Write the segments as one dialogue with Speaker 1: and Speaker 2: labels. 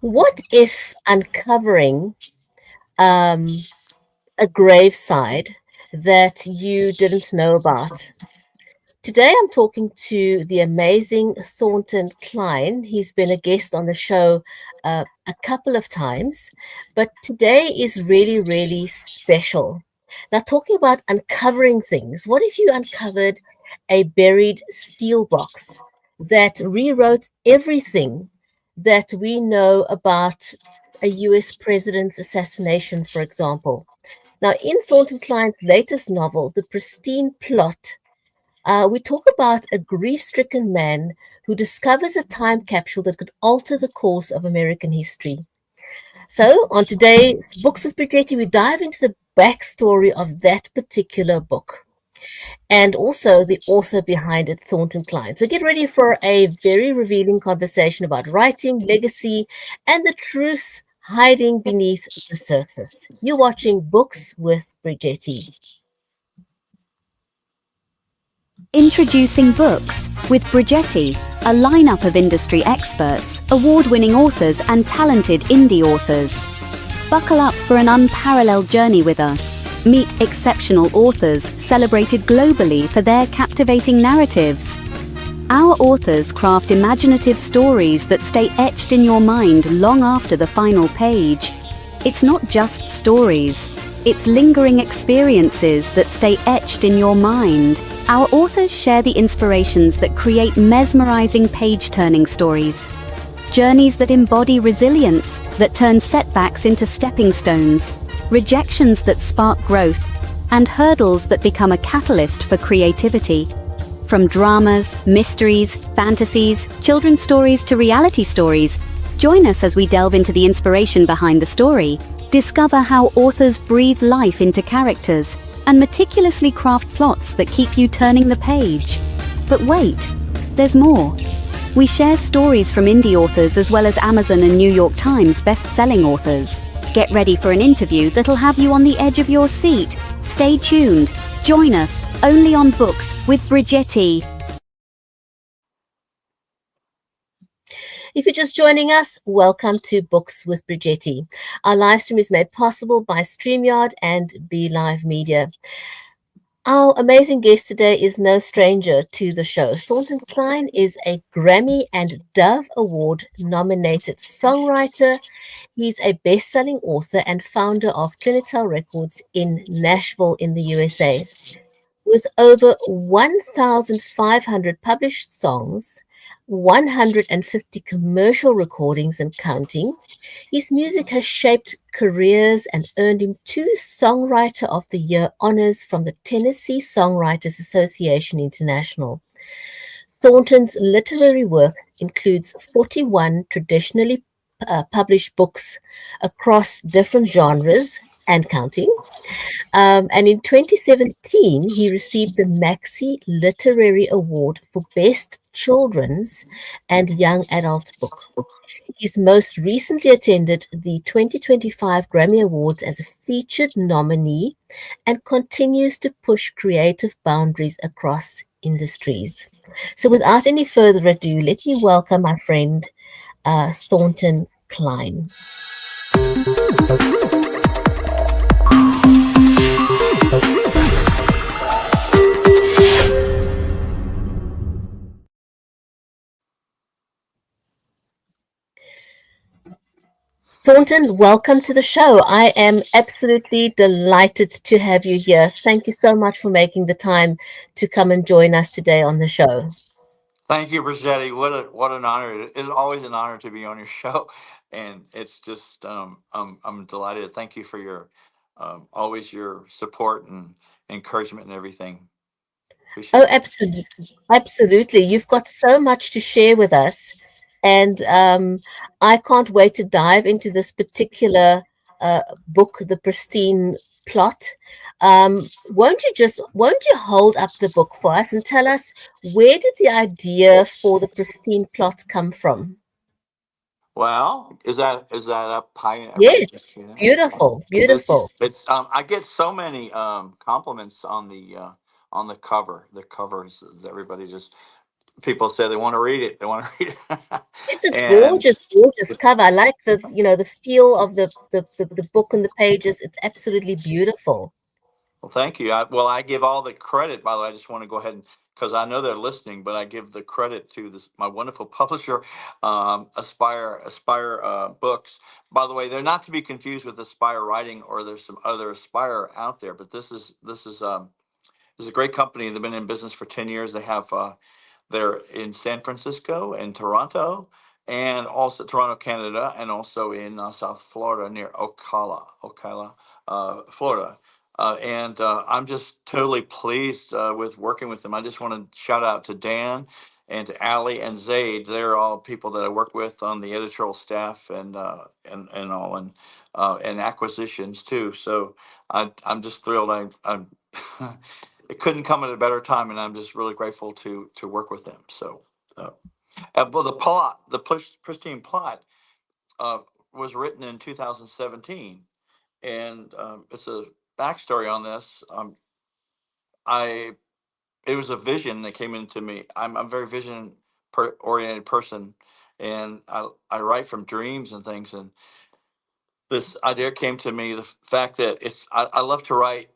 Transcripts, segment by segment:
Speaker 1: What if uncovering um, a graveside that you didn't know about? Today I'm talking to the amazing Thornton Cline. He's been a guest on the show a couple of times, but today is really, really special. Now, talking about uncovering things, what if you uncovered a buried steel box that rewrote everything that we know about a US president's assassination, for example? Now, in Thornton Cline's latest novel, The Pristine Plot, we talk about a grief stricken man who discovers a time capsule that could alter the course of American history. So, on today's Books with Bridgetti, we dive into the backstory of that particular book and also the author behind it, Thornton Cline. So, get ready for a very revealing conversation about writing, legacy, and the truth hiding beneath the surface. You're watching Books with Bridgetti.
Speaker 2: Introducing Books with Bridgetti, a lineup of industry experts, award-winning authors and talented indie authors. Buckle up for an unparalleled journey with us. Meet exceptional authors celebrated globally for their captivating narratives. Our authors craft imaginative stories that stay etched in your mind long after the final page. It's not just stories, it's lingering experiences that stay etched in your mind. Our authors share the inspirations that create mesmerizing page-turning stories. Journeys that embody resilience, that turn setbacks into stepping stones, rejections that spark growth, and hurdles that become a catalyst for creativity. From dramas, mysteries, fantasies, children's stories to reality stories, join us as we delve into the inspiration behind the story, discover how authors breathe life into characters, and meticulously craft plots that keep you turning the page. But wait, there's more. We share stories from indie authors as well as Amazon and New York Times best-selling authors. Get ready for an interview that'll have you on the edge of your seat. Stay tuned. Join us only on Books with Bridgetti.
Speaker 1: If you're just joining us, welcome to Books with Bridgetti. Our live stream is made possible by StreamYard and Be Live Media. Our amazing guest today is no stranger to the show. Thornton Cline is a Grammy and Dove Award nominated songwriter. He's a best-selling author and founder of Clinetel Records in Nashville in the USA. With over 1,500 published songs, 150 commercial recordings and counting, his music has shaped careers and earned him 2 Songwriter of the Year honors from the Tennessee Songwriters Association International. Thornton's literary work includes 41 traditionally published books across different genres and counting. And in 2017, he received the Maxi Literary Award for Best Children's and Young Adult Book. He's most recently attended the 2025 Grammy Awards as a featured nominee and continues to push creative boundaries across industries. So without any further ado, let me welcome my friend, Thornton Cline. Thornton, welcome to the show. I am absolutely delighted to have you here. Thank you so much for making the time to come and join us today on the show.
Speaker 3: Thank you, Bridgetti. What an honor! It's always an honor to be on your show, and it's just I'm delighted. Thank you for your always your support and encouragement and everything. Appreciate
Speaker 1: Oh,
Speaker 3: it.
Speaker 1: absolutely. Absolutely. You've got so much to share with us. And I can't wait to dive into this particular book, The Pristine Plot. Won't you hold up the book for us and tell us, where did the idea for The Pristine Plot come from?
Speaker 3: Well, is that up high? Everybody
Speaker 1: Yes,
Speaker 3: can see that.
Speaker 1: beautiful,
Speaker 3: This
Speaker 1: beautiful.
Speaker 3: it's I get so many compliments on the cover. The covers, everybody just people say they want to read it. They want to read it,
Speaker 1: It's a
Speaker 3: and
Speaker 1: gorgeous, gorgeous cover. I like the feel of the book and the pages. It's absolutely beautiful.
Speaker 3: well, thank you. I give all the credit. By the way, I just want to go ahead and because I know they're listening, but I give the credit to this my wonderful publisher, Aspire Books. By the way, they're not to be confused with Aspire Writing, or there's some other Aspire out there, but this is a great company. They've been in business for 10 years. They're in San Francisco and Toronto, and also Toronto, Canada, and also in South Florida near Ocala, Florida. And I'm just totally pleased with working with them. I just want to shout out to Dan and to Ali and Zaid. They're all people that I work with on the editorial staff and all and acquisitions too. So I'm just thrilled. I'm it couldn't come at a better time, and I'm just really grateful to work with them. So, well, the Pristine Plot, uh, was written in 2017, and it's a backstory on this. I It was a vision that came into me. I'm a very oriented person, and I write from dreams and things, and this idea came to me. The fact that I love to write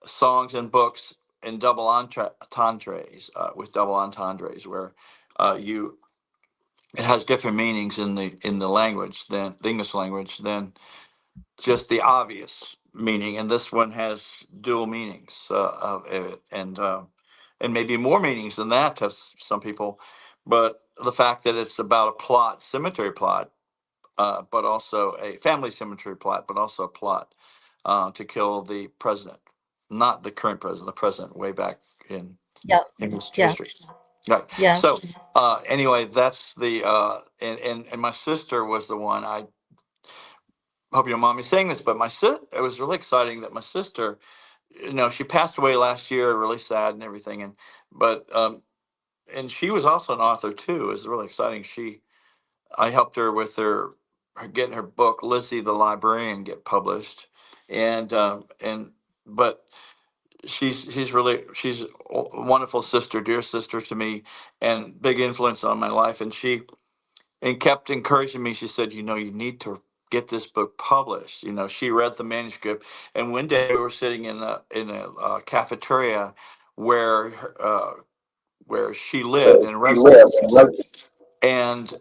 Speaker 3: songs and books in double entendres, with double entendres, where you it has different meanings in the language than the English language than just the obvious meaning, and this one has dual meanings, and maybe more meanings than that to some people. But the fact that it's about a plot, cemetery plot, but also a family cemetery plot, but also a plot to kill the president, not the current president, the president way back in
Speaker 1: Yeah,
Speaker 3: in his
Speaker 1: yeah,
Speaker 3: history. Right.
Speaker 1: yeah.
Speaker 3: So anyway, that's the and my sister was the one. I hope you don't mind me saying this, but it was really exciting that my sister, she passed away last year, really sad and everything, but and she was also an author too. It was really exciting. I helped her with her getting her book Lizzie the Librarian get published, and but she's a wonderful sister, dear sister to me, and big influence on my life. And she kept encouraging me. She said, you need to get this book published. She read the manuscript, and one day we were sitting in a cafeteria where she lived in residence, and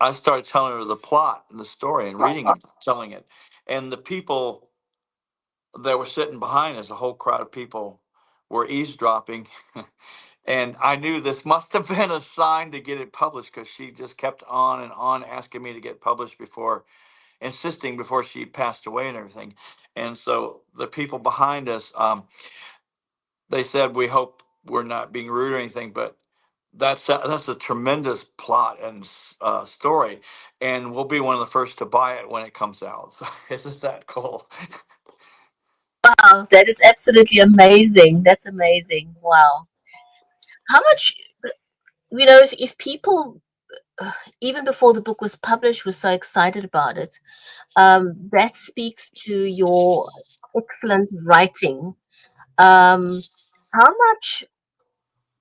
Speaker 3: I started telling her the plot and the story and reading it, telling it, and the people that were sitting behind us, a whole crowd of people, were eavesdropping. And I knew this must have been a sign to get it published, because she just kept on and on asking me to get published insisting before she passed away and everything. And so the people behind us, they said, "We hope we're not being rude or anything, but that's a tremendous plot and story, and we'll be one of the first to buy it when it comes out." So isn't that cool?
Speaker 1: Wow, that is absolutely amazing. That's amazing. Wow. How much, if people, even before the book was published, were so excited about it, that speaks to your excellent writing. Um, how much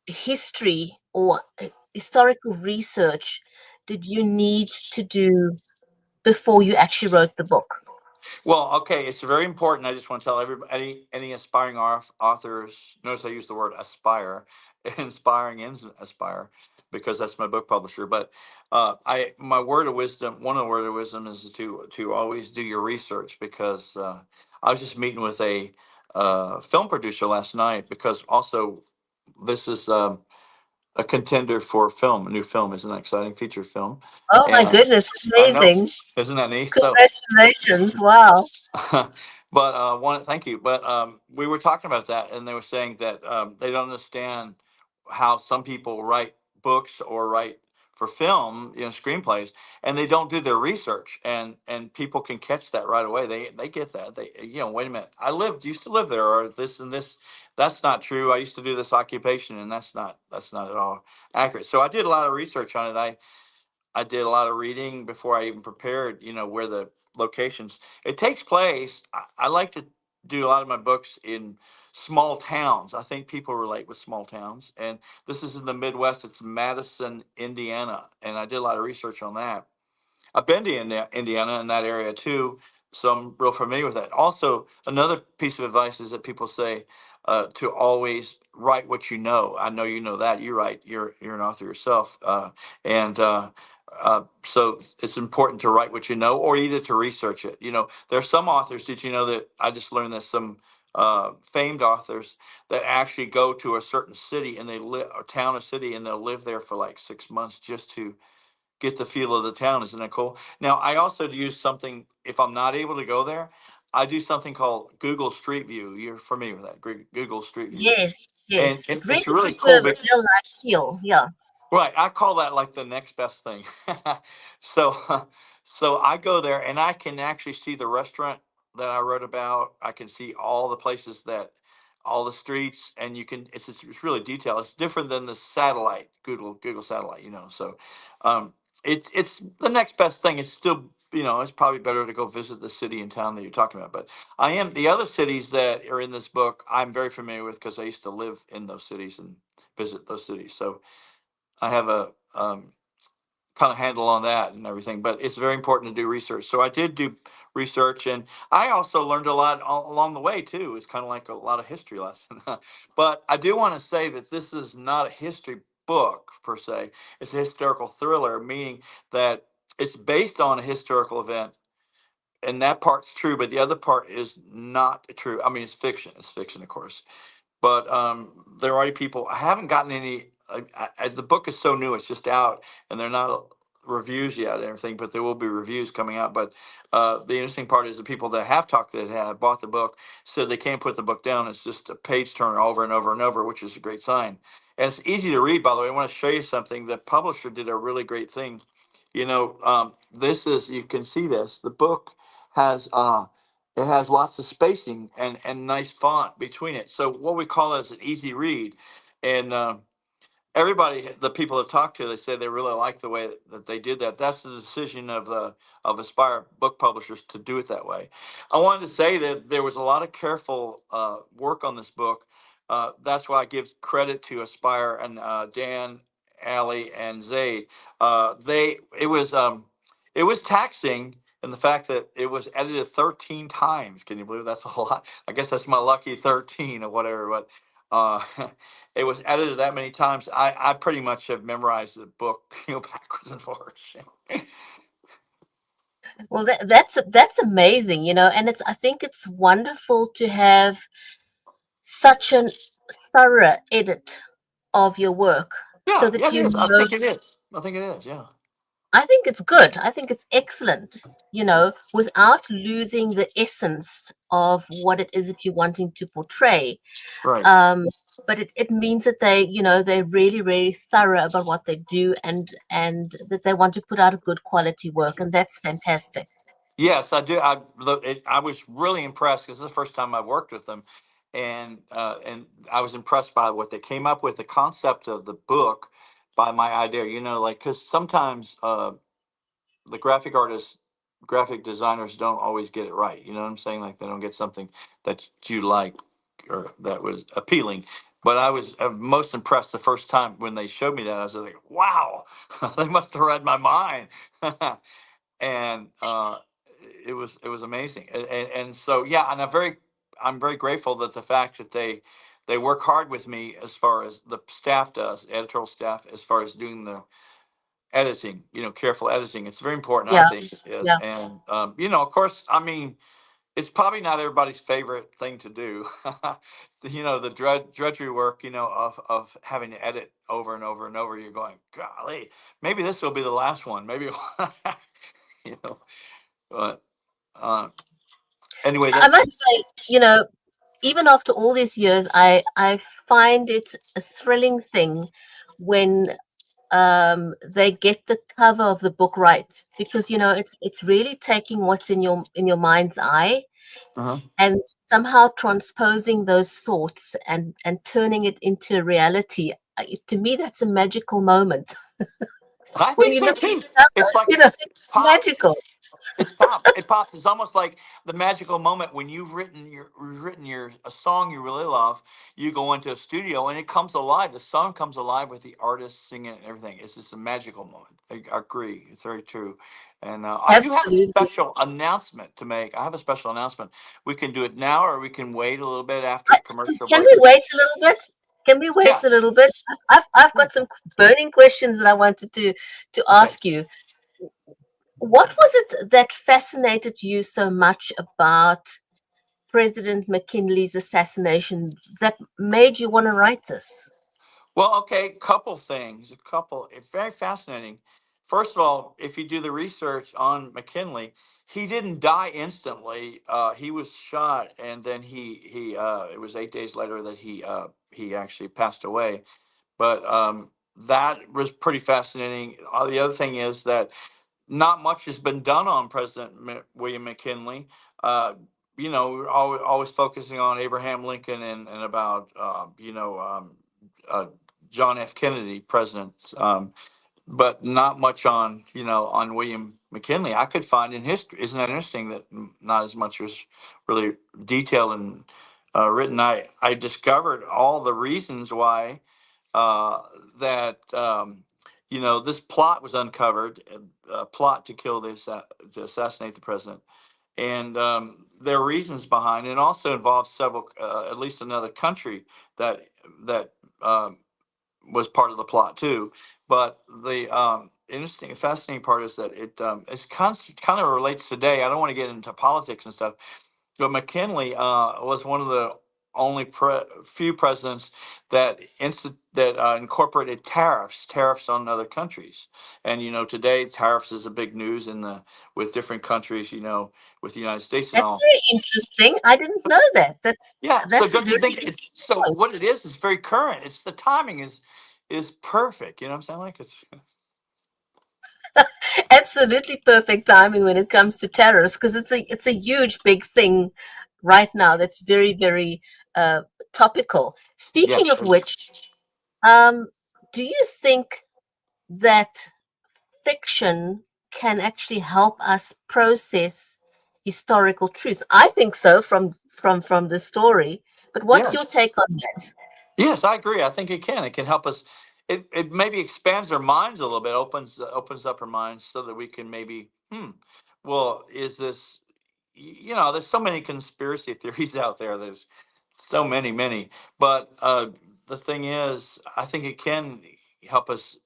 Speaker 1: history or historical research did you need to do before you actually wrote the book?
Speaker 3: Well, okay, it's very important. I just want to tell everybody, any aspiring authors. Notice I use the word aspire, inspiring and aspire, because that's my book publisher. But my word of wisdom, one of the word of wisdom, is to always do your research, because I was just meeting with a film producer last night, because also this is a contender for a new film. Isn't that exciting? Feature film,
Speaker 1: Oh my
Speaker 3: and
Speaker 1: goodness,
Speaker 3: I know,
Speaker 1: amazing.
Speaker 3: isn't that neat? So.
Speaker 1: Congratulations. Wow.
Speaker 3: But thank you. But we were talking about that, and they were saying that they don't understand how some people write books or write for film, screenplays, and they don't do their research, and people can catch that right away. They get that. Wait a minute, used to live there, or this and this. That's not true. I used to do this occupation, and that's not at all accurate. So I did a lot of research on it. I did a lot of reading before I even prepared, where the locations. It takes place. I like to do a lot of my books in small towns. I think people relate with small towns, and this is in the Midwest. It's Madison, Indiana, and I did a lot of research on that. I've been to Indiana in that area too, so I'm real familiar with that. Also, another piece of advice is that people say to always write what you know. I know you know that. You write. You're an author yourself, and so it's important to write what you know, or either to research it. You know, there are some authors. Did you know that I just learned that some famed authors that actually go to a certain city and they live, or town or city, and they'll live there for like 6 months just to get the feel of the town. Isn't that cool? Now, I also use something, if I'm not able to go there, I do something called Google Street View. You're familiar with that, Google Street View.
Speaker 1: Yes,
Speaker 3: And
Speaker 1: yes. It
Speaker 3: it's
Speaker 1: really
Speaker 3: really
Speaker 1: gives you
Speaker 3: cool.
Speaker 1: a real life feel. Yeah.
Speaker 3: Right, I call that like the next best thing. So, so I go there and I can actually see the restaurant that I wrote about. I can see all the places that, all the streets, and you can. It's really detailed. It's different than the satellite Google satellite. So it's the next best thing. It's still, it's probably better to go visit the city and town that you're talking about. But I am the other cities that are in this book. I'm very familiar with because I used to live in those cities and visit those cities. So I have a kind of handle on that and everything, but it's very important to do research. So I did do research, and I also learned a lot along the way too. It's kind of like a lot of history lesson. But I do want to say that this is not a history book per se. It's a historical thriller, meaning that it's based on a historical event, and that part's true, but the other part is not true. I mean, it's fiction. It's fiction, of course, but there are already people. I haven't gotten any, as the book is so new, it's just out, and they're not reviews yet and everything, but there will be reviews coming out. But the interesting part is the people that have talked, that have bought the book, said they can't put the book down. It's just a page turner over and over and over, which is a great sign. And it's easy to read, by the way. I want to show you something. The publisher did a really great thing. This is, you can see this. The book has it has lots of spacing and nice font between it. So what we call as an easy read. And everybody, the people I've talked to, they say they really like the way that they did that. That's the decision of Aspire book publishers to do it that way. I wanted to say that there was a lot of careful work on this book. That's why I give credit to Aspire and Dan, Ali, and Zaid. It was taxing in the fact that it was edited 13 times. Can you believe that's a lot? I guess that's my lucky 13 or whatever. But it was edited that many times. I pretty much have memorized the book, backwards and forwards.
Speaker 1: Well, that's amazing, and I think it's wonderful to have such an thorough edit of your work so
Speaker 3: Yeah, yeah,
Speaker 1: that
Speaker 3: it is. I
Speaker 1: know.
Speaker 3: think it is. I think it is. Yeah.
Speaker 1: I think it's good. I think it's excellent, without losing the essence of what it is that you're wanting to portray.
Speaker 3: Right.
Speaker 1: Um, but it means that they're really, really thorough about what they do, and that they want to put out a good quality work, and that's fantastic.
Speaker 3: Yes, I do. I was really impressed because this is the first time I worked with them, and I was impressed by what they came up with, the concept of the book, by my idea. Like, because sometimes the graphic designers don't always get it right. You know what I'm saying? Like, they don't get something that you like or that was appealing. But I was most impressed the first time when they showed me that. I was like, wow, they must have read my mind. And it was amazing. And so, yeah, and I'm very grateful that the fact that they work hard with me, as far as the staff does, editorial staff, as far as doing the editing, careful editing. It's very important, I
Speaker 1: Yeah,
Speaker 3: think. Is
Speaker 1: yeah.
Speaker 3: And of course, I mean, it's probably not everybody's favorite thing to do. The drudgery work, of having to edit over and over and over. You're going, golly, maybe this will be the last one. Maybe, you know. But anyway,
Speaker 1: I must say, even after all these years, I find it a thrilling thing when they get the cover of the book right, because it's really taking what's in your mind's eye
Speaker 3: uh
Speaker 1: and somehow transposing those thoughts and turning it into reality. To me, that's a magical moment
Speaker 3: I
Speaker 1: when
Speaker 3: think
Speaker 1: you
Speaker 3: so
Speaker 1: look at
Speaker 3: too.
Speaker 1: the cover.
Speaker 3: It's like
Speaker 1: It's
Speaker 3: pop.
Speaker 1: magical.
Speaker 3: It's pops. It pops. It's almost like the magical moment when you've written your a song you really love. You go into a studio and it comes alive. The song comes alive with the artist singing it and everything. It's just a magical moment. I agree. It's very true. And I do have a
Speaker 1: Absolutely.
Speaker 3: special announcement to make. I have a special announcement. We can do it now, or we can wait a little bit after commercial
Speaker 1: Can
Speaker 3: break.
Speaker 1: we wait a little bit? Can we
Speaker 3: Yeah.
Speaker 1: wait a little bit? I've got some burning questions that I wanted to
Speaker 3: Okay.
Speaker 1: ask you. What was it that fascinated you so much about President McKinley's assassination that made you want to write this?
Speaker 3: Well, okay, couple things. A couple. It's very fascinating. First of all, if you do the research on McKinley, he didn't die instantly. He was shot, and then he. It was 8 days later that he actually passed away. But that was pretty fascinating. The other thing is that not much has been done on President William McKinley. Uh, we're always focusing on Abraham Lincoln and about uh, John F. Kennedy, presidents, but not much on on William McKinley. I could find in history. Isn't that interesting that not as much was really detailed and written? I discovered all the reasons why uh, that this plot was uncovered, a plot to kill to assassinate the president, and there are reasons behind it. It also involves several, at least another country that that um, was part of the plot too. But the interesting, fascinating part is that it's kind of relates today. I don't want to get into politics and stuff, but McKinley was one of the only few presidents that incorporated tariffs on other countries. And today tariffs is a big news in the with different countries. With the United States and
Speaker 1: That's
Speaker 3: all.
Speaker 1: very interesting. I didn't know that.
Speaker 3: Yeah. So
Speaker 1: That's a
Speaker 3: don't you
Speaker 1: very
Speaker 3: think
Speaker 1: interesting
Speaker 3: it's so?
Speaker 1: point.
Speaker 3: What it is very current. It's the timing is perfect. You know what I'm saying? Like it's
Speaker 1: Absolutely perfect timing when it comes to tariffs because it's a huge big thing right now that's very very uh, topical. Speaking
Speaker 3: yes.
Speaker 1: of which, um, do you think that fiction can actually help us process historical truth? I think so from the story. But what's your
Speaker 3: Yes.
Speaker 1: take on that?
Speaker 3: Yes, I agree. I think it can. It can help us. It maybe expands our minds a little bit, opens up our minds so that we can maybe, well, is this, there's so many conspiracy theories out there. There's so many. But the thing is, I think it can help us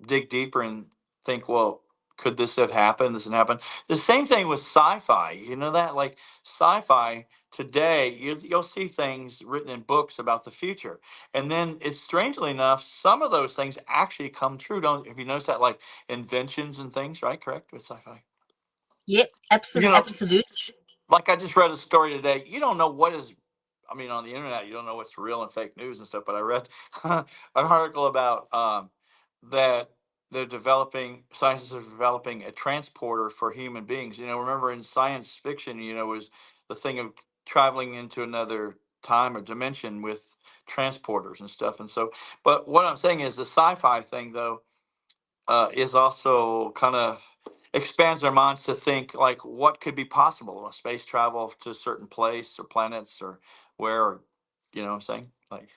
Speaker 3: dig deeper and think, well, could this have happened? This happened. The same thing with sci-fi. You know that, like sci-fi today, you'll see things written in books about the future, and then it's strangely enough, some of those things actually come true. Don't If you notice that, like inventions and things, right? Correct with sci-fi.
Speaker 1: Yeah,
Speaker 3: You know,
Speaker 1: absolutely.
Speaker 3: like I just read a story today. You don't know what is. I mean, on the internet, you don't know what's real and fake news and stuff. But I read an article about that they're developing scientists are developing a transporter for human beings. Remember in science fiction, was the thing of traveling into another time or dimension with transporters and stuff. And so, but what I'm saying is the sci-fi thing though is also kind of expands their minds to think like what could be possible, space travel to a certain place or planets or where, you know what I'm saying? Like,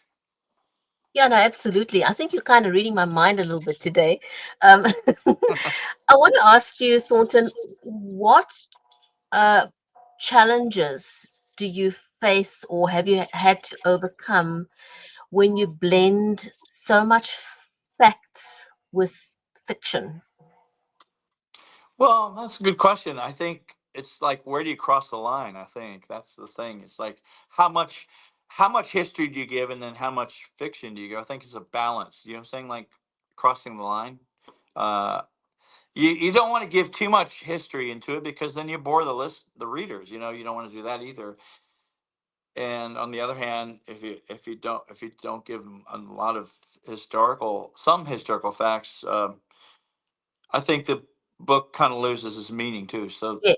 Speaker 1: Yeah, no, absolutely. I think you're kind of reading my mind a little bit today. Um, I want to ask you, Thornton, what uh, challenges do you face or have you had to overcome when you blend so much facts with fiction?
Speaker 3: well, that's a good question. I think it's like, where do you cross the line? I think that's the thing. It's like how much how much history do you give, and then how much fiction do you give? I think it's a balance. You know what I'm saying? Like crossing the line. Uh, you don't want to give too much history into it because then you bore the readers. You don't want to do that either. And on the other hand, if you don't give them a lot of some historical facts, I think the book kind of loses its meaning too. So
Speaker 1: Yeah,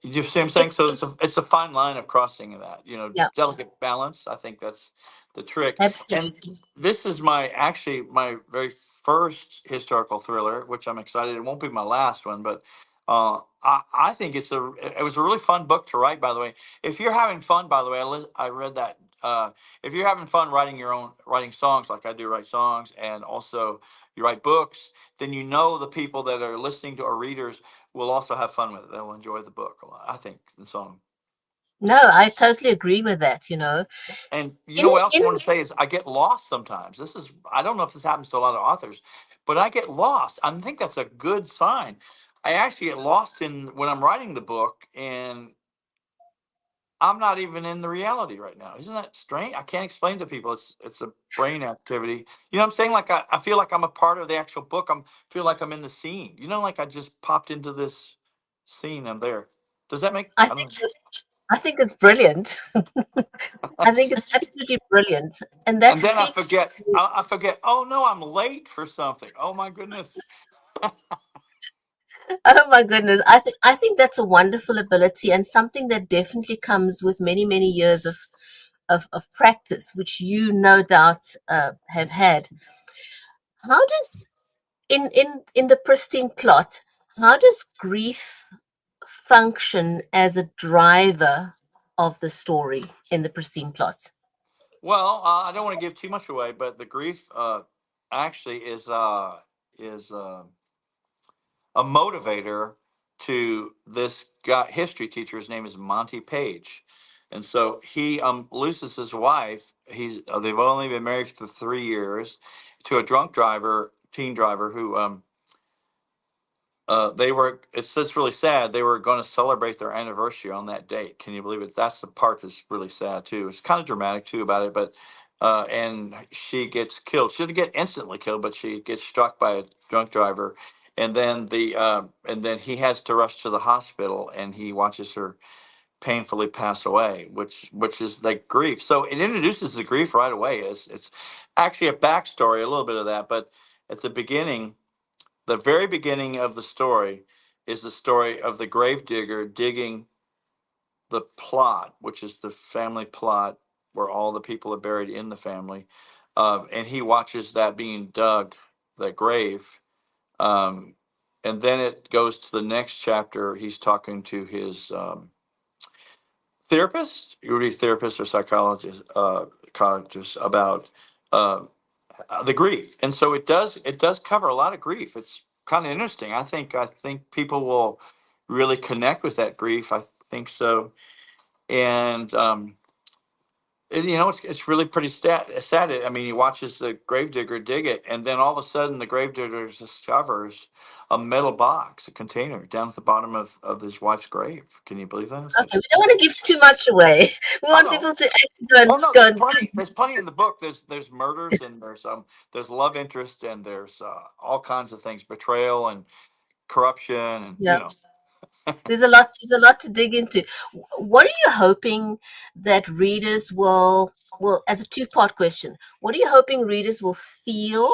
Speaker 3: you see what I'm saying?
Speaker 1: it's
Speaker 3: So it's a fine line of crossing of that.
Speaker 1: yeah,
Speaker 3: Delicate balance. I think that's the trick. And
Speaker 1: absolutely.
Speaker 3: this is my very first historical thriller, which I'm excited. It won't be my last one, but I think it was a really fun book to write. By the way, if you're having fun, by the way, I read that. If you're having fun writing songs like I do, write songs, and also you write books, then you know the people that are listening to or readers will also have fun with it. They'll enjoy the book a lot. I think the song.
Speaker 1: No, I totally agree with that.
Speaker 3: And you
Speaker 1: In
Speaker 3: know what else I
Speaker 1: in
Speaker 3: want to say is I get lost sometimes. I don't know if this happens to a lot of authors, but I get lost. I think that's a good sign. I actually get lost in when I'm writing the book, and I'm not even in the reality right now. Isn't that strange? I can't explain to people. It's a brain activity. You know what I'm saying? Like I feel like I'm a part of the actual book. Feel like I'm in the scene. Like I just popped into this scene. I'm there. Does that make?
Speaker 1: I
Speaker 3: I don't
Speaker 1: think
Speaker 3: know.
Speaker 1: I think it's brilliant. I think it's absolutely brilliant, and that
Speaker 3: And then I
Speaker 1: speaks
Speaker 3: forget.
Speaker 1: to.
Speaker 3: I forget. Oh no, I'm late for something. Oh my goodness.
Speaker 1: Oh my goodness, I think that's a wonderful ability and something that definitely comes with many many years of practice, which you no doubt have had. How does in the Pristine Plot, how does grief function as a driver of the story in the Pristine Plot?
Speaker 3: Well, I don't want to give too much away, but the grief actually is a motivator to this guy history teacher. His name is Monty Paige, and so he loses his wife. They've only been married for 3 years to a drunk driver, teen driver who they were. It's just really sad. They were going to celebrate their anniversary on that date. Can you believe it? That's the part that's really sad too. It's kind of dramatic too about it, but and she gets killed. She doesn't get instantly killed, but she gets struck by a drunk driver, and then he has to rush to the hospital, and he watches her painfully pass away, which is like grief. So it introduces the grief right away. It's actually a backstory, a little bit of that, but at the beginning, the very beginning of the story is the story of the gravedigger digging the plot, which is the family plot where all the people are buried in the family. And he watches that being dug, the grave. Um, and then it goes to the next chapter. He's talking to his therapist, usually therapist or psychologist about uh, the grief, and so it does cover a lot of grief. It's kind of interesting. I think people will really connect with that grief. I think so, and it's really pretty sad. I mean, he watches the gravedigger dig it, and then all of a sudden, the gravedigger discovers a metal box, a container, down at the bottom of his wife's grave. Can you believe that? It's like,
Speaker 1: Okay, we don't want to give too much away. We
Speaker 3: I
Speaker 1: want
Speaker 3: know.
Speaker 1: people to actually go and
Speaker 3: Oh no,
Speaker 1: go and.
Speaker 3: there's plenty in the book. There's murders, and there's love interest, and there's all kinds of things, betrayal and corruption, and
Speaker 1: Yeah, there's a lot to dig into. What are you hoping that readers will, as a two-part question, what are you hoping readers will feel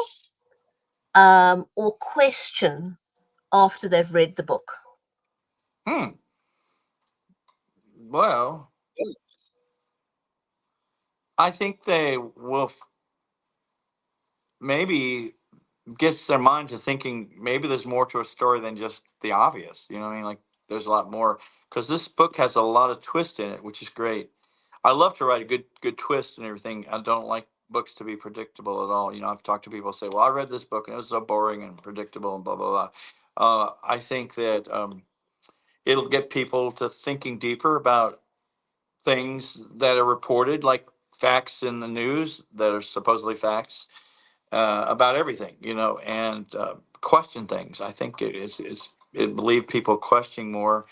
Speaker 1: or question after they've read the book?
Speaker 3: hmm. Well, I think they will maybe gets their mind to thinking maybe there's more to a story than just the obvious. You know what I mean? Like there's a lot more because this book has a lot of twist in it, which is great. I love to write a good twist and everything. I don't like books to be predictable at all. I've talked to people who say, "Well, I read this book and it was so boring and predictable and blah blah blah." I think that it'll get people to thinking deeper about things that are reported, like facts in the news that are supposedly facts about everything, and question things. I think it leave people questioning more.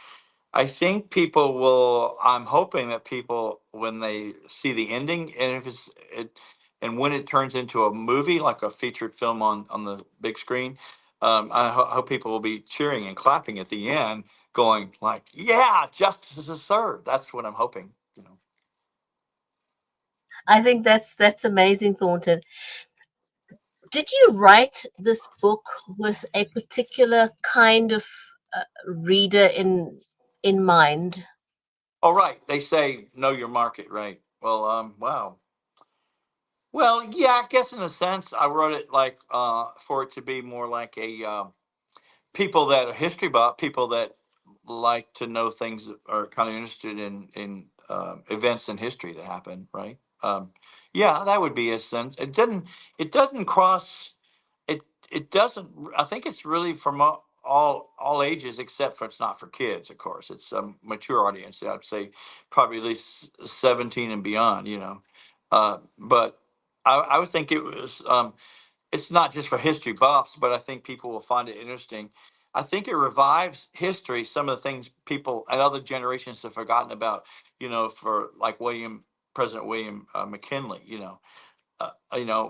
Speaker 3: I think people will. I'm hoping that people, when they see the ending, and if and when it turns into a movie, like a featured film on the big screen, I hope people will be cheering and clapping at the end, going like, "Yeah, justice is served." That's what I'm hoping.
Speaker 1: I think that's amazing, Thornton. Did you write this book with a particular kind of reader in mind?
Speaker 3: Oh, right. They say know your market, right? Well, wow. Well, yeah, I guess in a sense, I wrote it like for it to be more like a people that are history buff, people that like to know things, are kind of interested in events in history that happen, right? Yeah, that would be a sense. It doesn't cross it. It doesn't. I think it's really from all ages, except for it's not for kids, of course. It's a mature audience. I'd say probably at least 17 and beyond. But I would think it was. It's not just for history buffs, but I think people will find it interesting. I think it revives history, some of the things people and other generations have forgotten about, for like President William McKinley,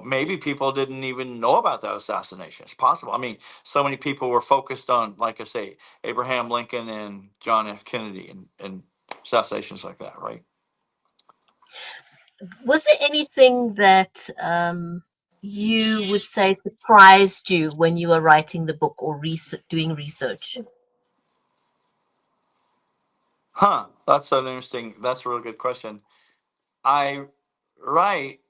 Speaker 3: maybe people didn't even know about that assassination. It's possible. I mean, so many people were focused on, like I say, Abraham Lincoln and John F. Kennedy and assassinations like that, right?
Speaker 1: Was there anything that you would say surprised you when you were writing the book or doing research?
Speaker 3: Huh. That's a really good question. I write.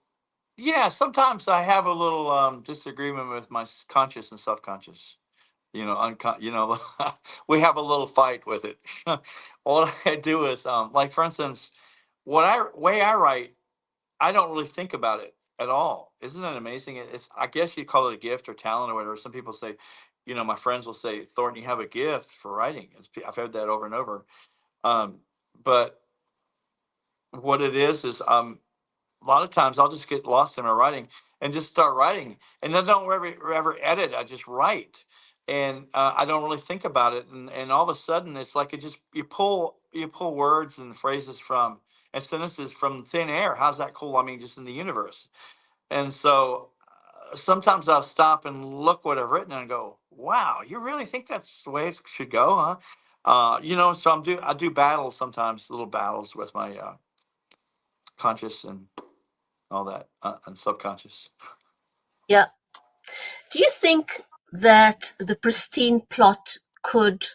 Speaker 3: Yeah, sometimes I have a little disagreement with my conscious and subconscious. We have a little fight with it. What I do is, like for instance, way I write, I don't really think about it at all. Isn't that amazing? It's, I guess you call it a gift or talent or whatever. Some people say, my friends will say, Thornton, you have a gift for writing. I've heard that over and over. But what it is a lot of times I'll just get lost in my writing and just start writing, and then don't ever edit. I just write, and I don't really think about it. And all of a sudden, it's like it just you pull words and phrases from and sentences from thin air. How's that cool? I mean, just in the universe. And so sometimes I'll stop and look what I've written and go, "Wow, you really think that's the way it should go, huh?" So I do battles sometimes, little battles with my conscious and all that and subconscious.
Speaker 1: Yeah. Do you think that the Pristine Plot could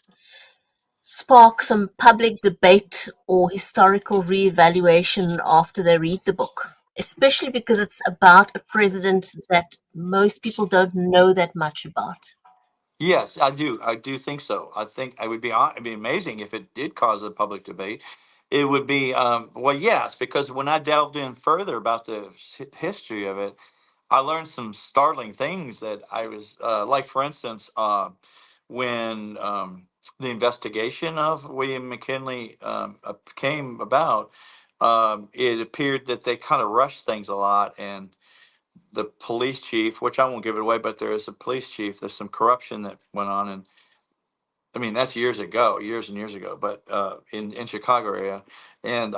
Speaker 1: spark some public debate or historical reevaluation after they read the book? Especially because it's about a president that most people don't know that much about.
Speaker 3: Yes, I do. I do think so. I think it'd be amazing if it did cause a public debate. It would be well, yes, because when I delved in further about the history of it, I learned some startling things that I was like, for instance, when the investigation of William McKinley came about, it appeared that they kind of rushed things a lot, and the police chief, which I won't give it away, but there is a police chief. There's some corruption that went on, and I mean that's years ago, years and years ago, but in Chicago area, and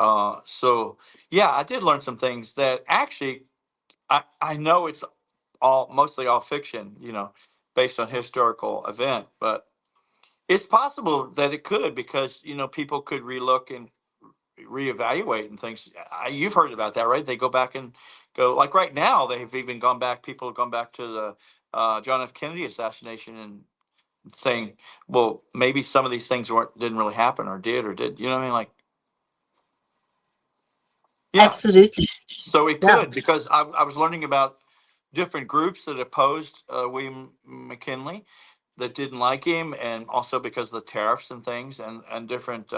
Speaker 3: so yeah, I did learn some things that actually I know it's mostly all fiction, based on historical event, but it's possible that it could, because people could relook and reevaluate and things. You've heard about that, right? They go back and go, like right now they've even gone back. People have gone back to the John F. Kennedy assassination and saying, well, maybe some of these things didn't really happen, or did. You know what I mean? Like, yeah.
Speaker 1: Absolutely.
Speaker 3: So it
Speaker 1: Yeah.
Speaker 3: could, because I was learning about different groups that opposed William McKinley, that didn't like him, and also because of the tariffs and things, and different.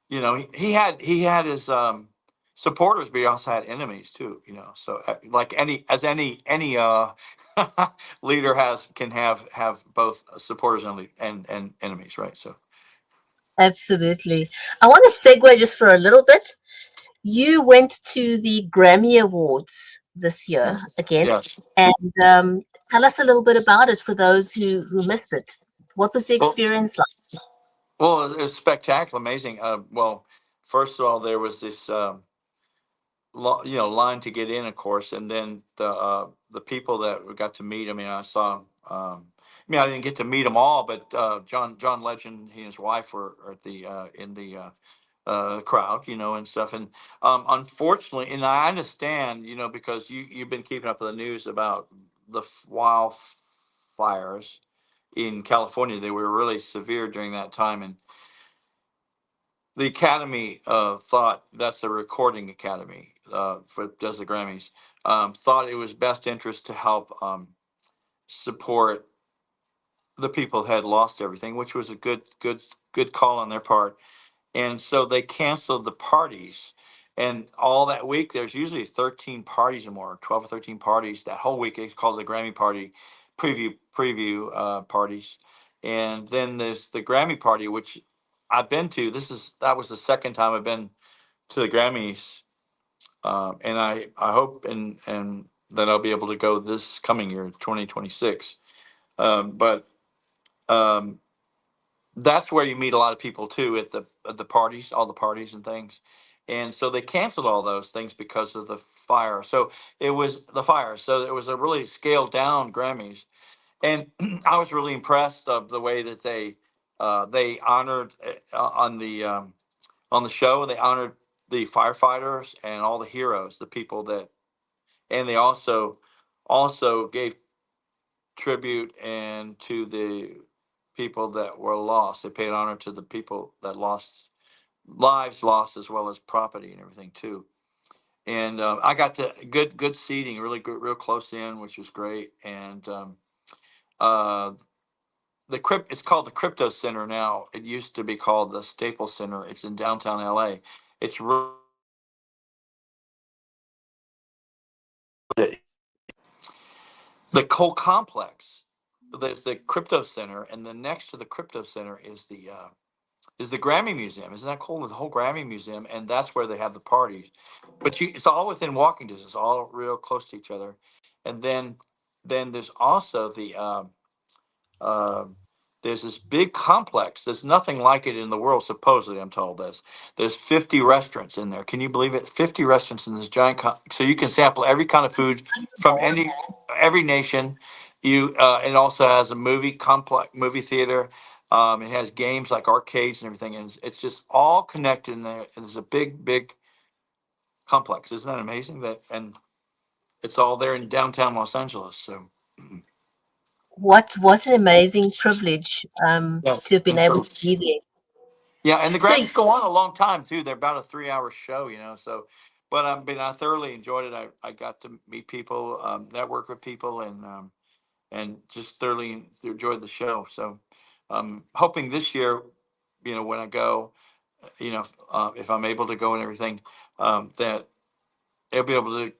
Speaker 3: He had his supporters, but he also had enemies too. So like any leader can have both supporters and enemies, right? So
Speaker 1: Absolutely. I want to segue just for a little bit. You went to the Grammy Awards this
Speaker 3: yeah,
Speaker 1: year again,
Speaker 3: yeah.
Speaker 1: and tell us a little bit about it for those who missed it. What was the
Speaker 3: Well,
Speaker 1: experience like?
Speaker 3: it was spectacular, amazing. Well, first of all, there was this. Line to get in, of course, and then the people that we got to meet. I mean, I saw. I didn't get to meet them all, but John Legend, he and his wife were at the in the crowd, and stuff. And unfortunately, and I understand, because you've been keeping up with the news about the wildfires in California. They were really severe during that time, and the Academy thought, that's the Recording Academy does the Grammys, thought it was best interest to help support the people had lost everything, which was a good call on their part. And so they canceled the parties. And all that week, there's usually 13 parties or more, 12 or 13 parties that whole week. It's called the Grammy party, preview parties. And then there's the Grammy party, which I've been to. That was the second time I've been to the Grammys, and I hope and that I'll be able to go this coming year, 2026. But um, that's where you meet a lot of people too at the parties, all the parties and things. And so they canceled all those things because of the fire. So it was the fire. So it was a really scaled down Grammys, and I was really impressed of the way that they honored on the show. They honored the firefighters and all the heroes, the people that, and they also gave tribute and to the people that were lost. They paid honor to the people that lost lives lost as well as property and everything too. And I got to good seating, really good, real close in, which was great. And uh, it's called the Crypto Center now. It used to be called the Staples Center. It's in downtown LA. It's the whole complex. There's the Crypto Center, and then next to the Crypto Center is the Grammy Museum. Isn't that cool? The whole Grammy Museum, and that's where they have the parties. But it's all within walking distance, all real close to each other. And then there's also uh, there's this big complex. There's nothing like it in the world, supposedly. I'm told there's 50 restaurants in there. Can you believe it? 50 restaurants in this giant. So you can sample every kind of food from every nation. It also has a movie theater. It has games like arcades and everything, and it's just all connected in there. It's a big complex. Isn't that amazing? And it's all there in downtown Los Angeles. So
Speaker 1: What an amazing privilege
Speaker 3: yes,
Speaker 1: to have been
Speaker 3: and
Speaker 1: able
Speaker 3: so
Speaker 1: to be there.
Speaker 3: yeah, and the
Speaker 1: So
Speaker 3: Grammys go on a long time too. They're about a 3 hour show, you know. So, but I thoroughly enjoyed it. I got to meet people, network with people, and just thoroughly enjoyed the show. So, hoping this year, when I go, if I'm able to go and everything, that I'll be able to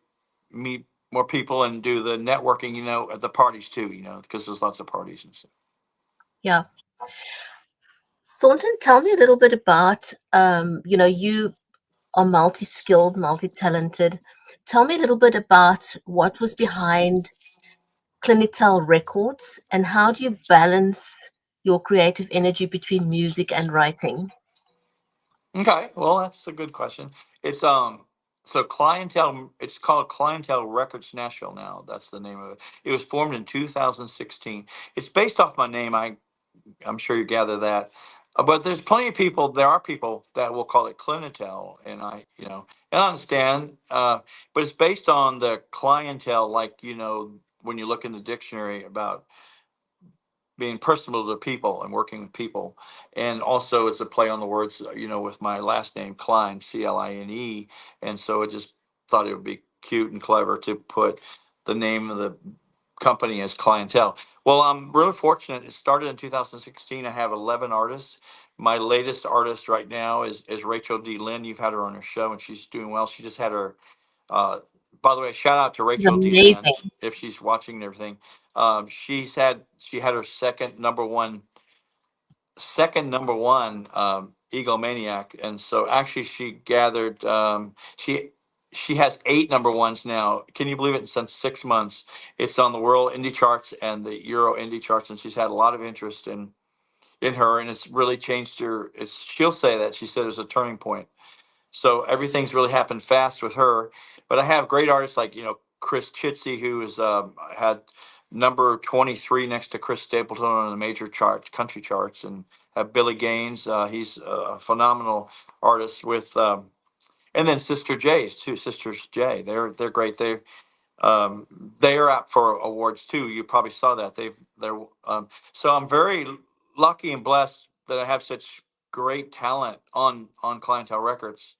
Speaker 3: meet more people and do the networking, at the parties too, because there's lots of parties and stuff.
Speaker 1: yeah, Thornton, tell me a little bit about you are multi-skilled, multi-talented. Tell me a little bit about what was behind Clinetel Records and how do you balance your creative energy between music and writing?
Speaker 3: Okay, well, that's a good question. It's so Clientele. It's called Clientele Records Nashville now. That's the name of it. It was formed in 2016. It's based off my name. I'm sure you gather that. But there's plenty of people. There are people that will call it Clientele, and and I understand. But it's based on the clientele, like when you look in the dictionary about being personable to people and working with people. And also it's a play on the words, with my last name, Klein, Cline. And so I just thought it would be cute and clever to put the name of the company as Clientele. Well, I'm really fortunate. It started in 2016. I have 11 artists. My latest artist right now is Rachel D. Lynn. You've had her on her show, and she's doing well. She just had her uh, by the way, shout out to
Speaker 1: It's
Speaker 3: Rachel D. Lynn
Speaker 1: amazing.
Speaker 3: if she's watching and everything. She had her second number one egomaniac, and so actually she gathered she has 8 number 1s now. Can you believe it? Since 6 months, it's on the world indie charts and the Euro indie charts, and she's had a lot of interest in her, and it's really changed her. She'll say that she said it was a turning point. So everything's really happened fast with her. But I have great artists like Chris Chitsey, who has had number 23 next to Chris Stapleton on the major charts, country charts, and have Billy Gaines. He's a phenomenal artist with, and then Sister J's too. Sisters J, they're great. They are up for awards too. You probably saw that. They're so I'm very lucky and blessed that I have such great talent on Clientele Records.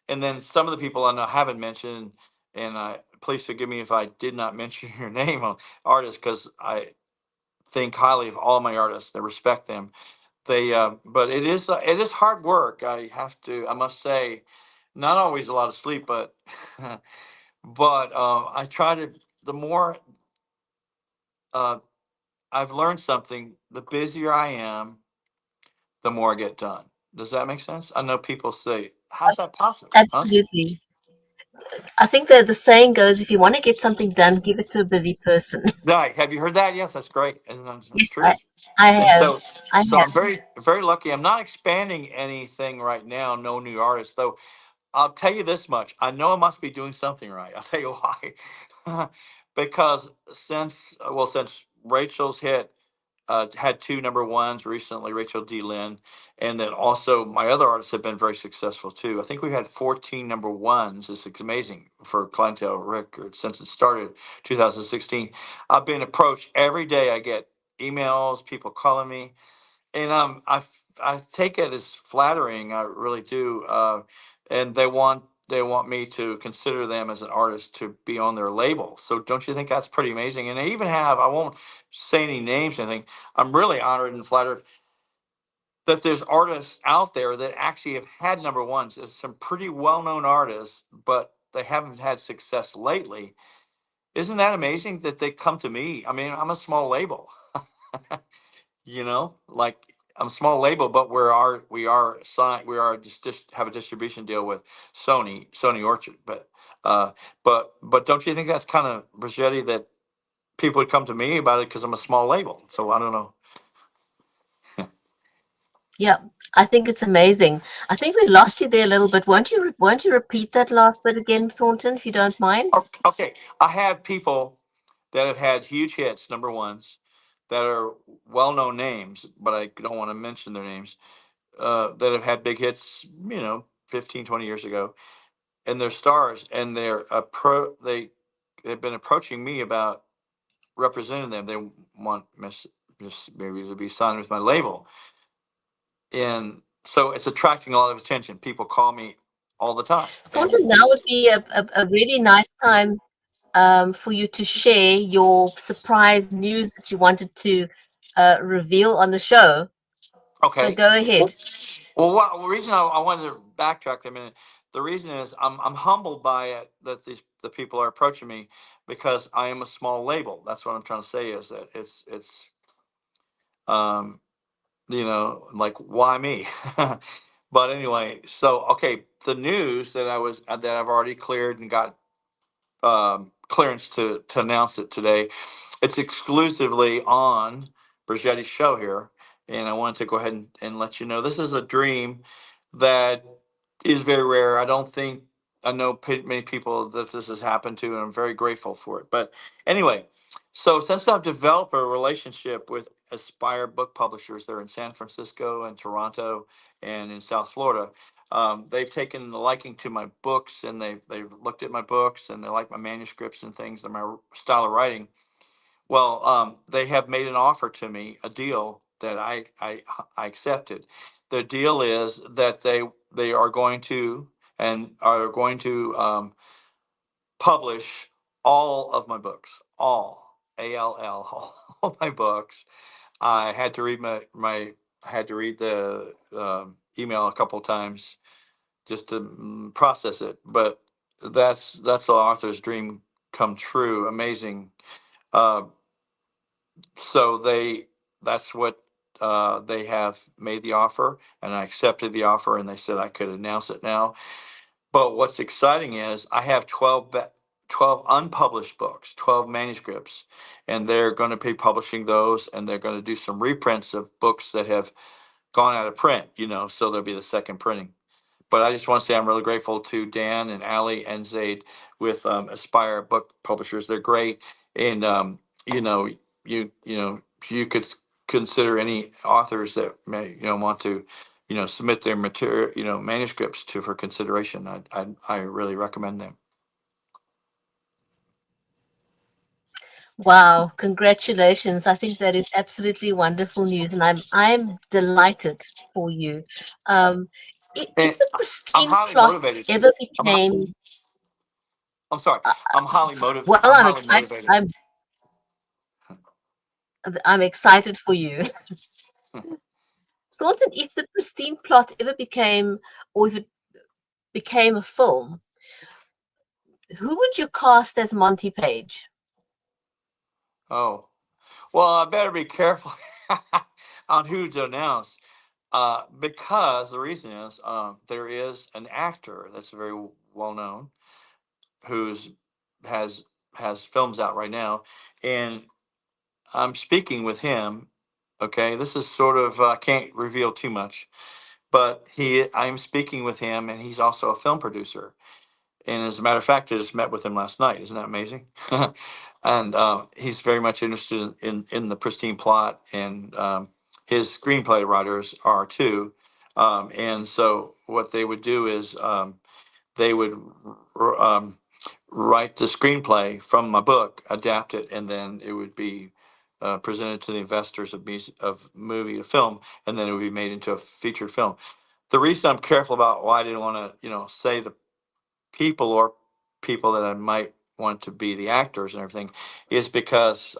Speaker 3: And then some of the people I know haven't mentioned, and please forgive me if I did not mention your name on artists, because think highly of all my artists. I respect them. But it is hard work. I must say, not always a lot of sleep, but but I try to. The more uh, I've learned something, the busier I am, the more I get done. Does that make sense? I know people say, "How's that possible?" Huh?
Speaker 1: Absolutely. I think that the saying goes, if you want to get something done, give it to a busy person.
Speaker 3: Right. Have you heard that? Yes, that's great. Isn't that
Speaker 1: Yes,
Speaker 3: true?
Speaker 1: I
Speaker 3: And
Speaker 1: have. I
Speaker 3: so
Speaker 1: have.
Speaker 3: I'm very lucky. I'm not expanding anything right now. No new artists, though. I'll tell you this much. I know I must be doing something right. I'll tell you why. Because since Rachel's hit had two number ones recently, Rachel D. Lynn, and then also my other artists have been very successful too. I think we had 14 number ones. It's amazing for Clinetel Records since it started 2016. I've been approached every day. I get emails, people calling me, and I take it as flattering. I really do. And they want me to consider them as an artist to be on their label. So don't you think that's pretty amazing? And they even have, I won't say any names or anything. I'm really honored and flattered that there's artists out there that actually have had number ones. There's some pretty well-known artists, but they haven't had success lately. Isn't that amazing that they come to me? I mean, I'm a small label. Like I'm a small label, but we are signed. We have a distribution deal with Sony Orchard. But don't you think that's kind of Bridgetti that people would come to me about it because I'm a small label? So I don't know.
Speaker 1: Yeah, I think it's amazing. I think we lost you there a little bit. Won't you repeat that last bit again, Thornton, if you don't mind?
Speaker 3: Okay, I have people that have had huge hits, number ones, that are well-known names, but I don't want to mention their names. That have had big hits, 15, 20 years ago, and they're stars, and they've been approaching me about representing them. They want maybe to be signed with my label, and so it's attracting a lot of attention. People call me all the time, and
Speaker 1: Thornton, now would be a really nice time for you to share your surprise news that you wanted to reveal on the show. So
Speaker 3: okay.
Speaker 1: go
Speaker 3: Well,
Speaker 1: ahead.
Speaker 3: the reason I wanted to backtrack a minute, the reason is I'm humbled by it that the people are approaching me because I am a small label. That's what I'm trying to say is that it's um like why me? But anyway, so okay, the news that I've already cleared and got clearance to announce it today. It's exclusively on Bridgetti's show here, and I wanted to go ahead and let you know this is a dream that is very rare. I know many people that this has happened to, and I'm very grateful for it. But anyway, so since I've developed a relationship with Aspire Book Publishers, they're in San Francisco and Toronto and in South Florida. They've taken a liking to my books, and they've looked at my books, and they like my manuscripts and things and my style of writing. Well, they have made an offer to me, a deal that I accepted. The deal is that they are going to publish all of my books, all all my books. I had to read I had to read the email a couple times just to process it. But that's the author's dream come true. Amazing. Uh, so that's what they have made the offer, and I accepted the offer, and they said I could announce it now. But what's exciting is I have 12 unpublished books, 12 manuscripts, and they're going to be publishing those, and they're going to do some reprints of books that have gone out of print, so there'll be the second printing. But I just want to say I'm really grateful to Dan and Ali and Zaid with Aspire Book Publishers. They're great, and you could consider any authors that may want to submit their material manuscripts to for consideration. I really recommend them.
Speaker 1: Wow, congratulations. I think that is absolutely wonderful news, and I'm delighted for you. Um,
Speaker 3: And
Speaker 1: if the
Speaker 3: I'm
Speaker 1: Pristine
Speaker 3: highly
Speaker 1: Plot
Speaker 3: motivated too.
Speaker 1: ever
Speaker 3: I'm hi-
Speaker 1: became,
Speaker 3: I'm sorry.
Speaker 1: uh,
Speaker 3: I'm highly motivated.
Speaker 1: well,
Speaker 3: I'm
Speaker 1: I'm
Speaker 3: highly
Speaker 1: excited.
Speaker 3: motivated.
Speaker 1: I'm excited for you. Thornton, if the Pristine Plot ever became, or if it became a film, who would you cast as Monty Paige?
Speaker 3: Oh, well, I better be careful on who to announce, because the reason is there is an actor that's very well known who's has has films out right now, and I'm speaking with him. Okay, this is sort of can't reveal too much, but I'm speaking with him, and he's also a film producer. And as a matter of fact, I just met with him last night. Isn't that amazing? And he's very much interested in the Pristine Plot, and his screenplay writers are too. And so what they would do is they would write the screenplay from my book, adapt it, and then it would be presented to the investors of movie, a film, and then it would be made into a feature film. The reason I'm careful about why I didn't want to, say the people or people that I might want to be the actors and everything is because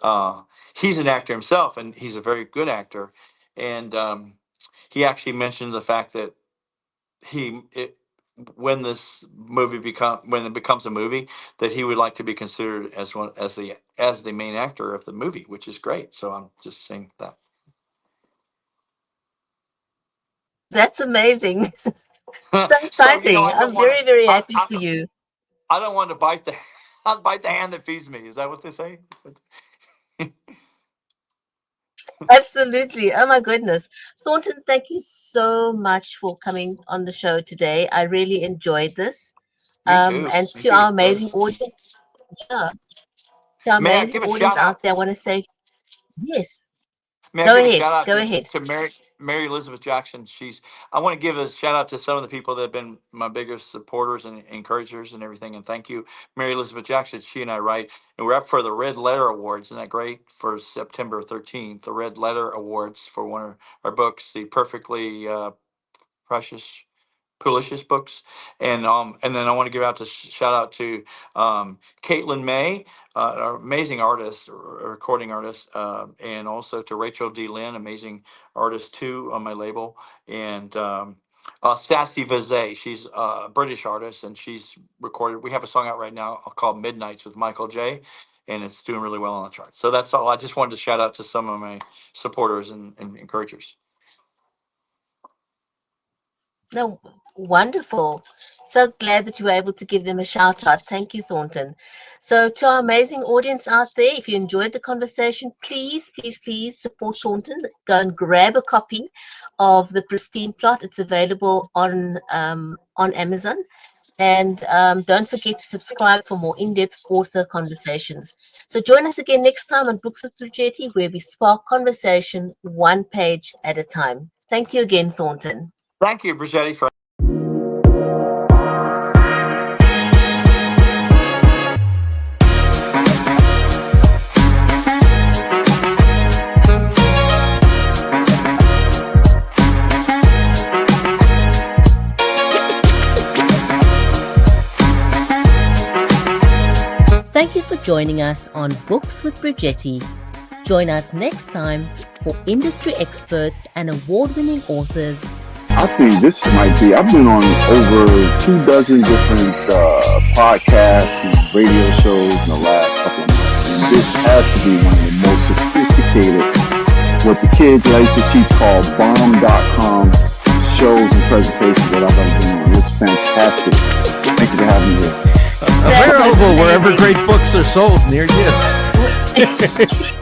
Speaker 3: he's an actor himself, and he's a very good actor. And he actually mentioned the fact that he it, when it becomes a movie, that he would like to be considered as one as the main actor of the movie, which is great. So I'm just saying that.
Speaker 1: That's amazing. So
Speaker 3: So
Speaker 1: exciting.
Speaker 3: I don't
Speaker 1: I'm
Speaker 3: want
Speaker 1: very, very
Speaker 3: to.
Speaker 1: happy for you.
Speaker 3: I don't want to bite the I'll bite the hand that feeds me. Is that what they say?
Speaker 1: Absolutely. Oh my goodness. Thornton, thank you so much for coming on the show today. I really enjoyed this.
Speaker 3: Me too.
Speaker 1: And
Speaker 3: Me
Speaker 1: to
Speaker 3: too.
Speaker 1: our amazing audience, yeah, to our
Speaker 3: May I
Speaker 1: amazing
Speaker 3: give a
Speaker 1: audience
Speaker 3: shout
Speaker 1: out
Speaker 3: out?
Speaker 1: there, I want to say, yes,
Speaker 3: May I
Speaker 1: go
Speaker 3: give a
Speaker 1: ahead,
Speaker 3: shout out
Speaker 1: go ahead.
Speaker 3: to Mary Elizabeth Jackson? I want to give a shout out to some of the people that have been my biggest supporters and encouragers and everything. And thank you, Mary Elizabeth Jackson. She and I write, and we're up for the Red Letter Awards. Isn't that great? For September 13th, the Red Letter Awards for one of our books, the Perfectly Precious Pulicious books. And then I want to give out to shout out to Caitlin May, an amazing artist, recording artist, and also to Rachel D. Lynn, amazing artist too on my label, and Sassy Vazay. She's a British artist, and she's recorded. We have a song out right now called Midnights with Michael J. And it's doing really well on the charts. So that's all. I just wanted to shout out to some of my supporters and encouragers.
Speaker 1: No, wonderful. So glad that you were able to give them a shout out. Thank you, Thornton. So, to our amazing audience out there, if you enjoyed the conversation, please, please, please support Thornton. Go and grab a copy of the Pristine Plot. It's available on Amazon. And don't forget to subscribe for more in-depth author conversations. So join us again next time on Books with Bridgetti, where we spark conversation one page at a time. Thank you again, Thornton.
Speaker 3: Thank you, Bridgetti, for.
Speaker 1: Thank you for joining us on Books with Bridgetti. Join us next time for industry experts and award-winning authors.
Speaker 4: I think this might be, I've been on over 24 different podcasts and radio shows in the last couple of months. And this has to be one of the most sophisticated, what the kids like to keep called bomb.com shows and presentations that I've ever been on. It's fantastic. Thank you for having me here.
Speaker 5: Available wherever great books are sold near you.